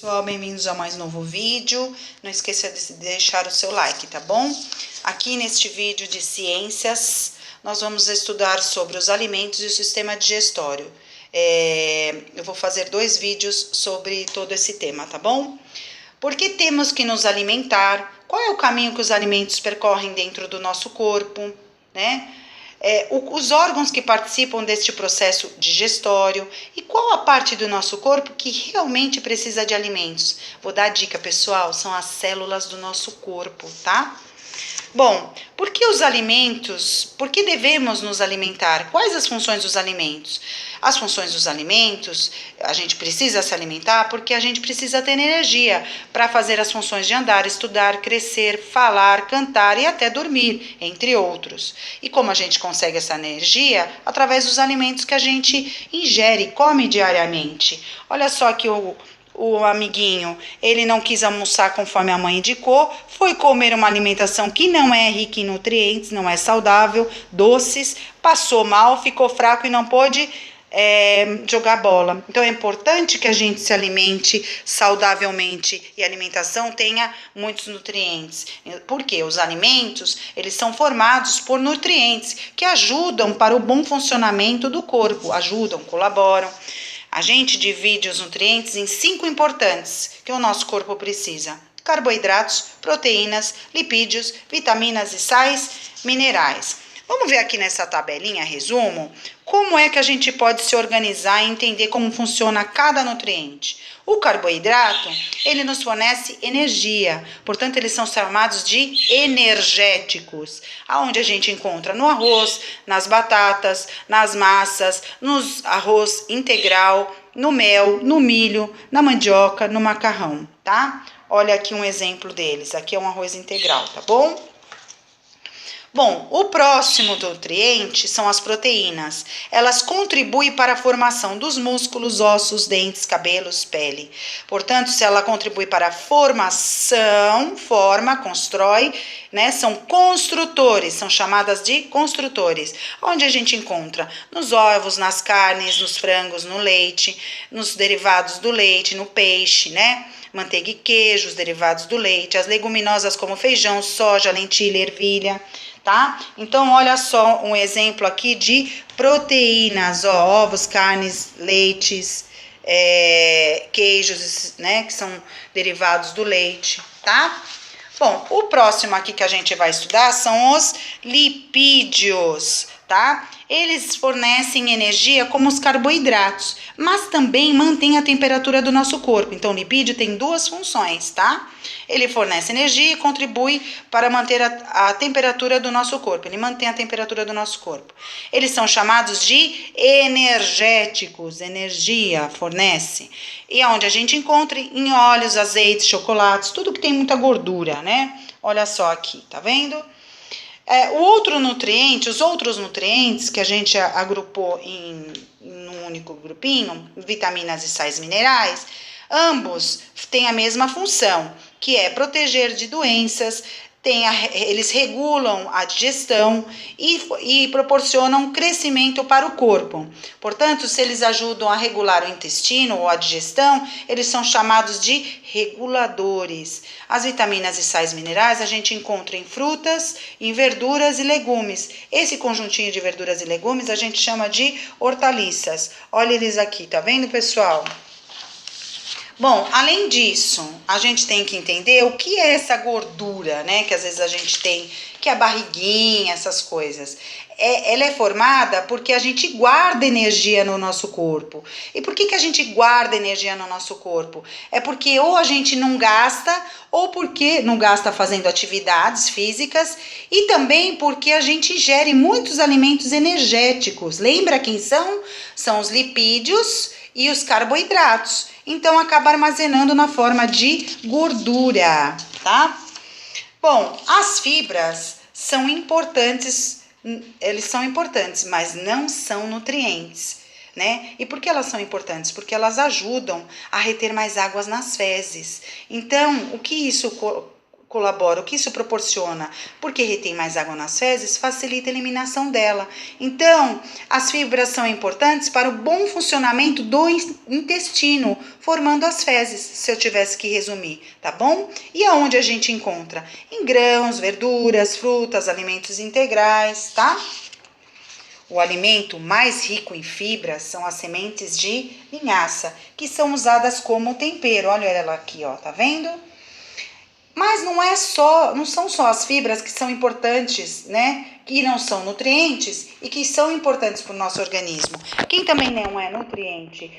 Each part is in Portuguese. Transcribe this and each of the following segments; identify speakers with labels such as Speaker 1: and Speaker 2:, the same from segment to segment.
Speaker 1: Pessoal, bem-vindos a mais um novo vídeo. Não esqueça de deixar o seu like, tá bom? Aqui neste vídeo de ciências, nós vamos estudar sobre os alimentos e o sistema digestório. Eu vou fazer 2 vídeos sobre todo esse tema, tá bom? Por que temos que nos alimentar? Qual é o caminho que os alimentos percorrem dentro do nosso corpo, né? Os órgãos que participam deste processo digestório e qual a parte do nosso corpo que realmente precisa de alimentos. Vou dar a dica, pessoal, são as células do nosso corpo, tá? Bom, por que os alimentos? Por que devemos nos alimentar? Quais as funções dos alimentos? As funções dos alimentos, a gente precisa se alimentar porque a gente precisa ter energia para fazer as funções de andar, estudar, crescer, falar, cantar e até dormir, entre outros. E como a gente consegue essa energia? Através dos alimentos que a gente ingere, come diariamente. Olha só que o amiguinho, ele não quis almoçar conforme a mãe indicou, foi comer uma alimentação que não é rica em nutrientes, não é saudável, doces, passou mal, ficou fraco e não pôde jogar bola. Então é importante que a gente se alimente saudavelmente e a alimentação tenha muitos nutrientes. Porque os alimentos, eles são formados por nutrientes que ajudam para o bom funcionamento do corpo, ajudam, colaboram. A gente divide os nutrientes em 5 importantes que o nosso corpo precisa: carboidratos, proteínas, lipídios, vitaminas e sais minerais. Vamos ver aqui nessa tabelinha, resumo, como é que a gente pode se organizar e entender como funciona cada nutriente. O carboidrato, ele nos fornece energia, portanto, eles são chamados de energéticos, aonde a gente encontra no arroz, nas batatas, nas massas, no arroz integral, no mel, no milho, na mandioca, no macarrão, tá? Olha aqui um exemplo deles, aqui é um arroz integral, tá bom? Bom, o próximo nutriente são as proteínas. Elas contribuem para a formação dos músculos, ossos, dentes, cabelos, pele. Portanto, se ela contribui para a formação, constrói, né? São construtores, são chamadas de construtores. Onde a gente encontra? Nos ovos, nas carnes, nos frangos, no leite, nos derivados do leite, no peixe, né? Manteiga e queijo, os derivados do leite, as leguminosas como feijão, soja, lentilha, ervilha, tá? Então, olha só um exemplo aqui de proteínas, ó, ovos, carnes, leites, queijos, né, que são derivados do leite, tá? Bom, o próximo aqui que a gente vai estudar são os lipídios, tá? Eles fornecem energia como os carboidratos, mas também mantêm a temperatura do nosso corpo. Então, o lipídio tem 2 funções, tá? Ele fornece energia e contribui para manter a temperatura do nosso corpo. Ele mantém a temperatura do nosso corpo. Eles são chamados de energéticos, energia fornece. E aonde a gente encontra? Em óleos, azeites, chocolates, tudo que tem muita gordura, né? Olha só aqui, tá vendo? Os outros nutrientes que a gente agrupou em um único grupinho, vitaminas e sais minerais, ambos têm a mesma função, que é proteger de doenças, eles regulam a digestão e proporcionam crescimento para o corpo. Portanto, se eles ajudam a regular o intestino ou a digestão, eles são chamados de reguladores. As vitaminas e sais minerais a gente encontra em frutas, em verduras e legumes. Esse conjuntinho de verduras e legumes a gente chama de hortaliças. Olha eles aqui, tá vendo, pessoal? Bom, além disso, a gente tem que entender o que é essa gordura, né? Que às vezes a gente tem, que é a barriguinha, essas coisas. Ela é formada porque a gente guarda energia no nosso corpo. E por que a gente guarda energia no nosso corpo? É porque ou a gente não gasta, ou porque não gasta fazendo atividades físicas, e também porque a gente ingere muitos alimentos energéticos. Lembra quem são? São os lipídios e os carboidratos. Então, acaba armazenando na forma de gordura, tá? Bom, as fibras são importantes, mas não são nutrientes, né? E por que elas são importantes? Porque elas ajudam a reter mais águas nas fezes. Então, o que isso colabora? O que isso proporciona? Porque retém mais água nas fezes, facilita a eliminação dela. Então, as fibras são importantes para o bom funcionamento do intestino, formando as fezes, se eu tivesse que resumir, tá bom? E aonde a gente encontra? Em grãos, verduras, frutas, alimentos integrais, tá? O alimento mais rico em fibras são as sementes de linhaça, que são usadas como tempero. Olha ela aqui, ó, tá vendo? Mas não são só as fibras que são importantes, né? Que não são nutrientes e que são importantes para o nosso organismo. Quem também não é nutriente,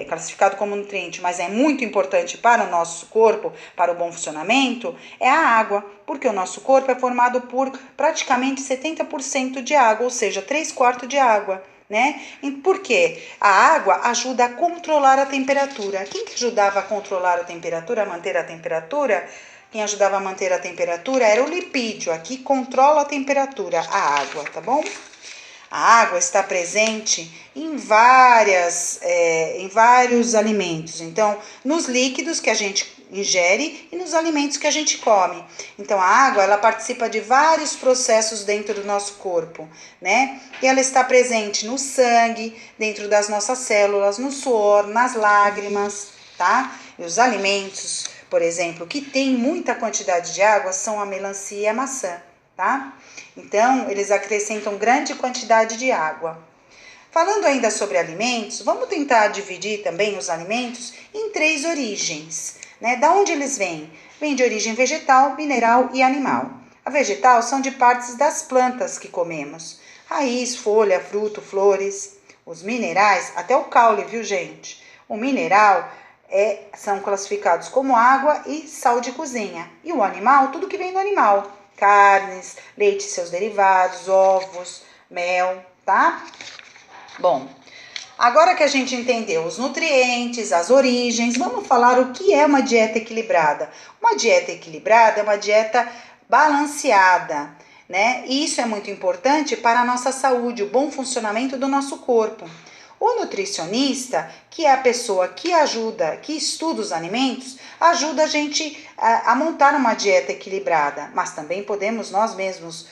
Speaker 1: classificado como nutriente, mas é muito importante para o nosso corpo, para o bom funcionamento, é a água, porque o nosso corpo é formado por praticamente 70% de água, ou seja, 3/4 de água. Né? Por quê? A água ajuda a controlar a temperatura. Quem que ajudava a controlar a temperatura, a manter a temperatura? Quem ajudava a manter a temperatura era o lipídio, aqui controla a temperatura, a água, tá bom? A água está presente em vários alimentos. Então, nos líquidos que a gente ingere e nos alimentos que a gente come. Então, a água, ela participa de vários processos dentro do nosso corpo, né? E ela está presente no sangue, dentro das nossas células, no suor, nas lágrimas, tá? E os alimentos, por exemplo, que tem muita quantidade de água são a melancia e a maçã, tá? Então, eles acrescentam grande quantidade de água. Falando ainda sobre alimentos, vamos tentar dividir também os alimentos em 3 origens, né? Da onde eles vêm? Vêm de origem vegetal, mineral e animal. A vegetal são de partes das plantas que comemos. Raiz, folha, fruto, flores. Os minerais, até o caule, viu, gente? O mineral são classificados como água e sal de cozinha. E o animal, tudo que vem do animal. Carnes, leite e seus derivados, ovos, mel, tá? Bom, agora que a gente entendeu os nutrientes, as origens, vamos falar o que é uma dieta equilibrada. Uma dieta equilibrada é uma dieta balanceada, né? E isso é muito importante para a nossa saúde, o bom funcionamento do nosso corpo. O nutricionista, que é a pessoa que estuda os alimentos, ajuda a gente a montar uma dieta equilibrada, mas também podemos nós mesmos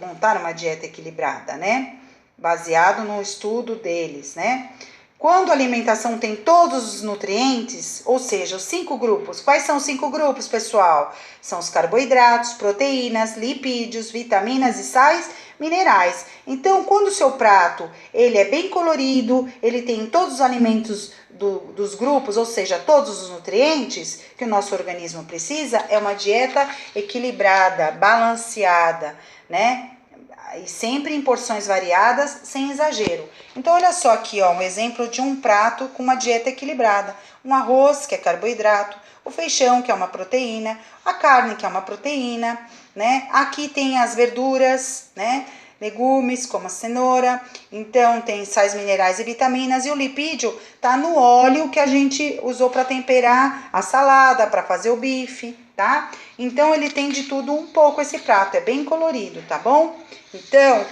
Speaker 1: montar uma dieta equilibrada, né? Baseado no estudo deles, né? Quando a alimentação tem todos os nutrientes, ou seja, os 5 grupos. Quais são os 5 grupos, pessoal? São os carboidratos, proteínas, lipídios, vitaminas e sais minerais. Então, quando o seu prato ele é bem colorido, ele tem todos os alimentos dos grupos, ou seja, todos os nutrientes que o nosso organismo precisa, é uma dieta equilibrada, balanceada, né? E sempre em porções variadas, sem exagero. Então, olha só aqui, ó, um exemplo de um prato com uma dieta equilibrada. Um arroz, que é carboidrato, o feijão, que é uma proteína, a carne, que é uma proteína, né? Aqui tem as verduras, né? Legumes, como a cenoura. Então, tem sais minerais e vitaminas. E o lipídio tá no óleo que a gente usou para temperar a salada, para fazer o bife, tá? Então, ele tem de tudo um pouco esse prato. É bem colorido, tá bom? Então,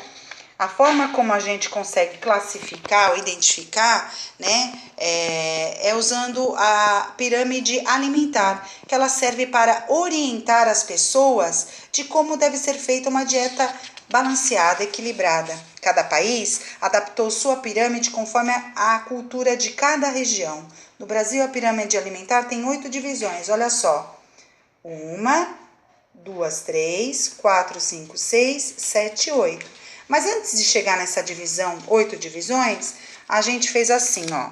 Speaker 1: a forma como a gente consegue classificar ou identificar, né, é usando a pirâmide alimentar, que ela serve para orientar as pessoas de como deve ser feita uma dieta balanceada, equilibrada. Cada país adaptou sua pirâmide conforme a cultura de cada região. No Brasil, a pirâmide alimentar tem 8 divisões, olha só. 1, 2, 3, 4, 5, 6, 7, 8. Mas antes de chegar nessa divisão, 8 divisões, a gente fez assim, ó.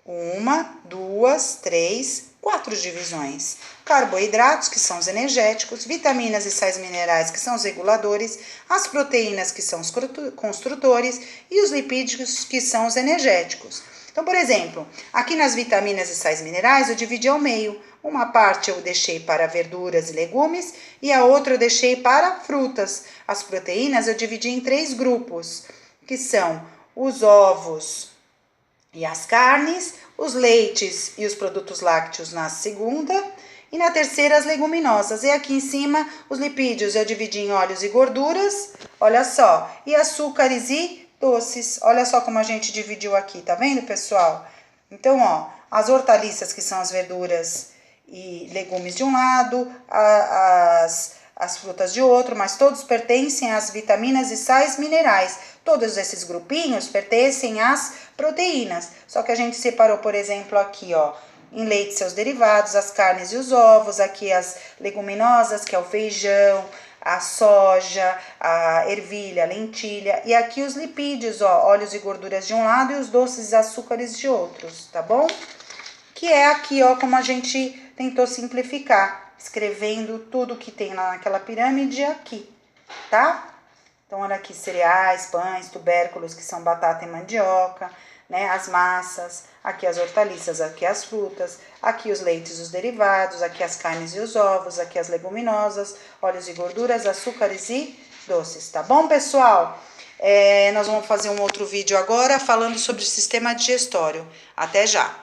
Speaker 1: 1, 2, 3, 4 divisões. Carboidratos, que são os energéticos, vitaminas e sais minerais, que são os reguladores, as proteínas, que são os construtores, e os lipídios, que são os energéticos. Então, por exemplo, aqui nas vitaminas e sais minerais, eu dividi ao meio. Uma parte eu deixei para verduras e legumes e a outra eu deixei para frutas. As proteínas eu dividi em 3 grupos, que são os ovos e as carnes, os leites e os produtos lácteos na segunda, e na terceira as leguminosas. E aqui em cima os lipídios eu dividi em óleos e gorduras, olha só, e açúcares e doces. Olha só como a gente dividiu aqui, tá vendo, pessoal? Então, ó, as hortaliças, que são as verduras e legumes de um lado, as frutas de outro, mas todos pertencem às vitaminas e sais minerais. Todos esses grupinhos pertencem às proteínas. Só que a gente separou, por exemplo, aqui, ó, em leite seus derivados, as carnes e os ovos, aqui as leguminosas, que é o feijão, a soja, a ervilha, a lentilha, e aqui os lipídios, ó, óleos e gorduras de um lado e os doces e açúcares de outros, tá bom? Que é aqui, ó, como a gente tentou simplificar, escrevendo tudo que tem lá naquela pirâmide aqui, tá? Então, olha aqui, cereais, pães, tubérculos, que são batata e mandioca, né? As massas, aqui as hortaliças, aqui as frutas, aqui os leites e os derivados, aqui as carnes e os ovos, aqui as leguminosas, óleos e gorduras, açúcares e doces, tá bom, pessoal? Nós vamos fazer um outro vídeo agora falando sobre o sistema digestório. Até já!